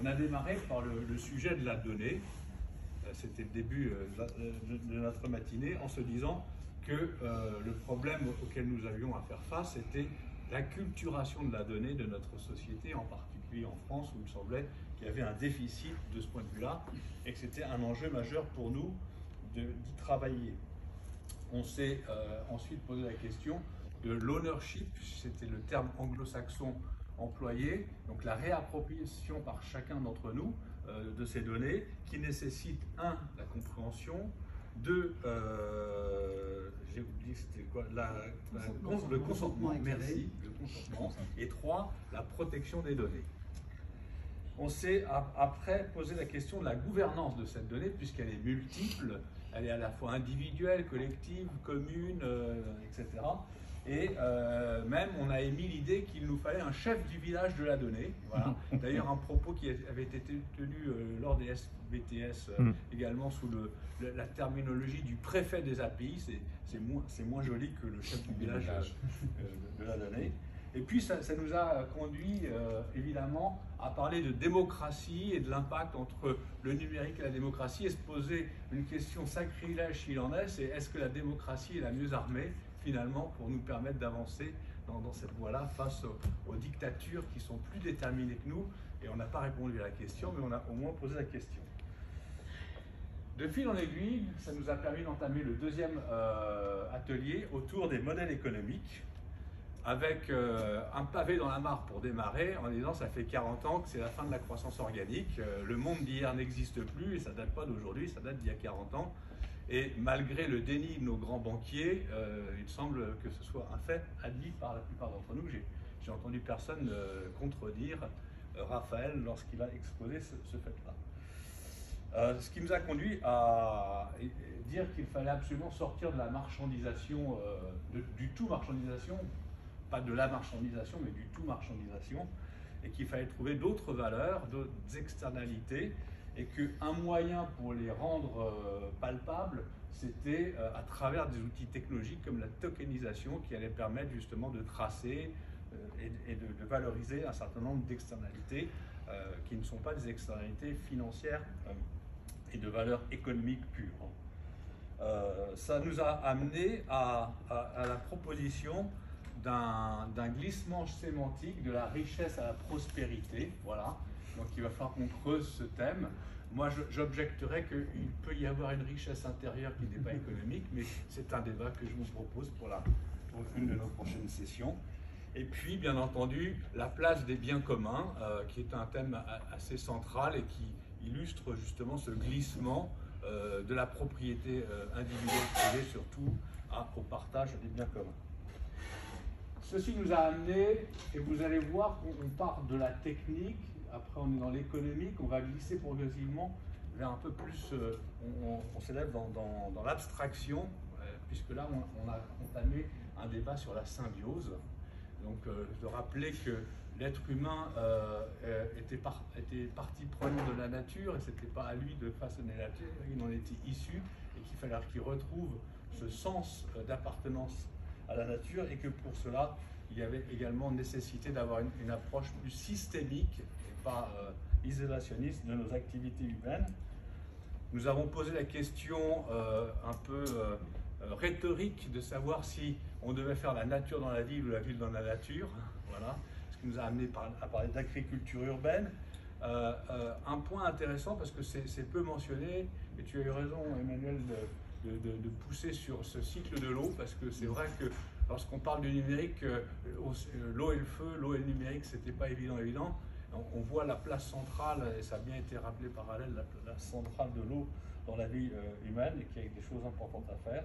On a démarré par le sujet de la donnée. C'était le début de notre matinée, en se disant que le problème auquel nous avions à faire face était l'acculturation de la donnée de notre société, en particulier en France, où il semblait qu'il y avait un déficit de ce point de vue-là, et que c'était un enjeu majeur pour nous d'y travailler. On s'est ensuite posé la question de l'ownership, c'était le terme anglo-saxon employé, donc la réappropriation par chacun d'entre nous de ces données, qui nécessite, un, la compréhension, deux, j'ai oublié c'était quoi, le consentement, merci, le consentement, et trois, la protection des données. On s'est après posé la question de la gouvernance de cette donnée, puisqu'elle est multiple, elle est à la fois individuelle, collective, commune, etc. Et même, on a émis l'idée qu'il nous fallait un chef du village de la donnée. Voilà. D'ailleurs, un propos qui avait été tenu lors des SBTS, également sous la terminologie du préfet des API. C'est moins joli que le chef du village de la donnée. Et puis, ça nous a conduit, évidemment, à parler de démocratie et de l'impact entre le numérique et la démocratie, et se poser une question sacrilège s'il en est, c'est est-ce que la démocratie est la mieux armée, finalement, pour nous permettre d'avancer dans cette voie-là face aux dictatures qui sont plus déterminées que nous. Et on n'a pas répondu à la question, mais on a au moins posé la question. De fil en aiguille, ça nous a permis d'entamer le deuxième atelier autour des modèles économiques, avec un pavé dans la mare pour démarrer, en disant ça fait 40 ans que c'est la fin de la croissance organique, le monde d'hier n'existe plus, et ça ne date pas d'aujourd'hui, ça date d'il y a 40 ans. Et malgré le déni de nos grands banquiers, il semble que ce soit un fait admis par la plupart d'entre nous. J'ai entendu personne contredire Raphaël lorsqu'il a exposé ce fait-là. Ce qui nous a conduit à dire qu'il fallait absolument sortir de la marchandisation, du tout marchandisation, pas de la marchandisation, mais du tout marchandisation, et qu'il fallait trouver d'autres valeurs, d'autres externalités, et qu'un moyen pour les rendre palpables, c'était à travers des outils technologiques comme la tokenisation, qui allait permettre justement de tracer et de valoriser un certain nombre d'externalités qui ne sont pas des externalités financières et de valeur économique pure. Ça nous a amené à la proposition d'un glissement sémantique de la richesse à la prospérité. Voilà. Donc il va falloir qu'on creuse ce thème. Moi, j'objecterais qu'il peut y avoir une richesse intérieure qui n'est pas économique, mais c'est un débat que je vous propose pour une de nos prochaines sessions. Et puis, bien entendu, la place des biens communs, qui est un thème assez central et qui illustre justement ce glissement de la propriété individuelle privée, surtout au partage des biens communs. Ceci nous a amené, et vous allez voir qu'on part de la technique, après on est dans l'économique, on va glisser progressivement vers un peu plus, on s'élève dans l'abstraction, puisque là on a entamé un débat sur la symbiose. Donc de rappeler que l'être humain était partie prenante de la nature, et ce n'était pas à lui de façonner la nature, il en était issu, et qu'il fallait qu'il retrouve ce sens d'appartenance à la nature, et que pour cela, il y avait également nécessité d'avoir une approche plus systémique et pas isolationniste de nos activités humaines. Nous avons posé la question un peu rhétorique de savoir si on devait faire la nature dans la ville ou la ville dans la nature. Voilà. Ce qui nous a amené à parler d'agriculture urbaine. Un point intéressant, parce que c'est peu mentionné, et tu as eu raison, Emmanuel, de pousser sur ce cycle de l'eau, parce que c'est vrai que lorsqu'on parle du numérique, l'eau et le feu, l'eau et le numérique, c'était pas évident. On voit la place centrale, et ça a bien été rappelé par Allèle, la place centrale de l'eau dans la vie humaine, et qu'il y a des choses importantes à faire.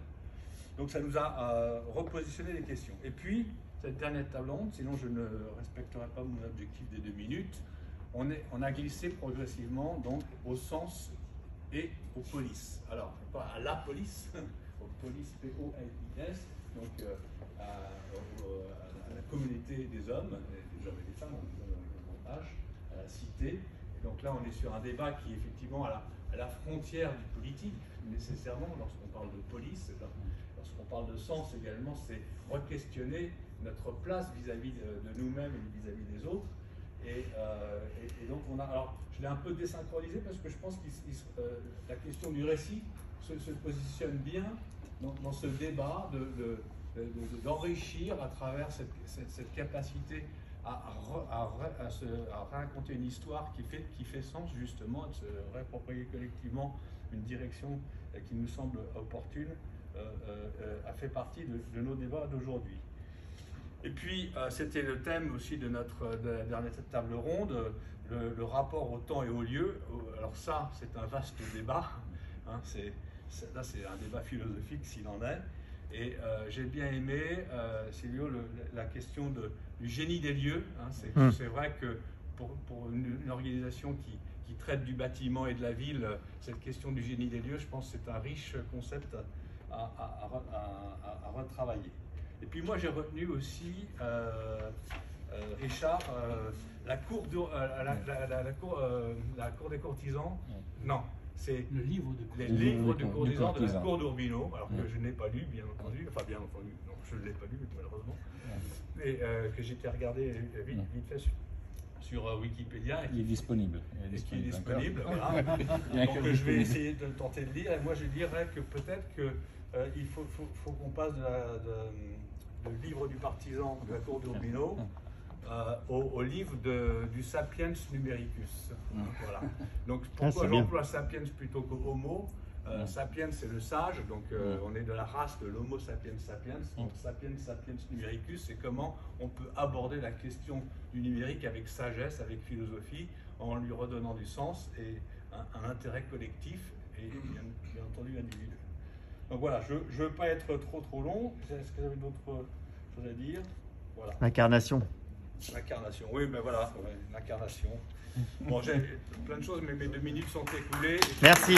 Donc ça nous a repositionné les questions. Et puis, cette dernière table ronde, sinon je ne respecterai pas mon objectif des 2 minutes, on a glissé progressivement donc au sens et aux polices. Alors, pas à la police, aux polices, P-O-L-I-S, donc à la communauté des hommes et des femmes, en H, à la cité. Et donc là, on est sur un débat qui est effectivement à la frontière du politique, nécessairement, lorsqu'on parle de police. Lorsqu'on parle de sens également, c'est re-questionner notre place vis-à-vis de nous-mêmes et vis-à-vis des autres. Et donc, alors, je l'ai un peu désynchronisé parce que je pense que la question du récit se positionne bien dans ce débat d'enrichir à travers cette capacité à raconter une histoire qui fait sens, justement, de se réapproprier collectivement une direction qui nous semble opportune, a fait partie de nos débats d'aujourd'hui. Et puis, c'était le thème aussi de la dernière table ronde, le rapport au temps et au lieu. Alors ça, c'est un vaste débat. Hein, là, c'est un débat philosophique, s'il en est. Et j'ai bien aimé, Silvio, la question du génie des lieux. Hein, c'est vrai que pour une organisation qui traite du bâtiment et de la ville, cette question du génie des lieux, je pense que c'est un riche concept à retravailler. Et puis moi j'ai retenu aussi, Richard, la cour des courtisans. Non, c'est le livre les livres de courtisans de la cour d'Urbino, alors que je n'ai pas lu, bien entendu. Enfin, bien entendu, non, je ne l'ai pas lu, malheureusement. Et que j'ai été regarder vite fait sur Wikipédia. Il est disponible. Qui est disponible, voilà. Donc je vais essayer de tenter de lire. Et moi je dirais que peut-être qu'il faut qu'on passe du livre du partisan de la cour d'Urbino au livre du Sapiens Numericus. Voilà. Donc pourquoi j'emploie Sapiens plutôt que Homo? Sapiens, c'est le sage, donc on est de la race de l'Homo sapiens sapiens. Donc Sapiens Sapiens Numericus, c'est comment on peut aborder la question du numérique avec sagesse, avec philosophie, en lui redonnant du sens et un intérêt collectif et bien entendu individuel. Donc voilà, je ne veux pas être trop long. Est-ce que vous avez d'autres choses à dire? Voilà. L'incarnation. L'incarnation, oui, ben voilà, ouais, l'incarnation. Bon, j'ai plein de choses, mais mes 2 minutes sont écoulées. Merci.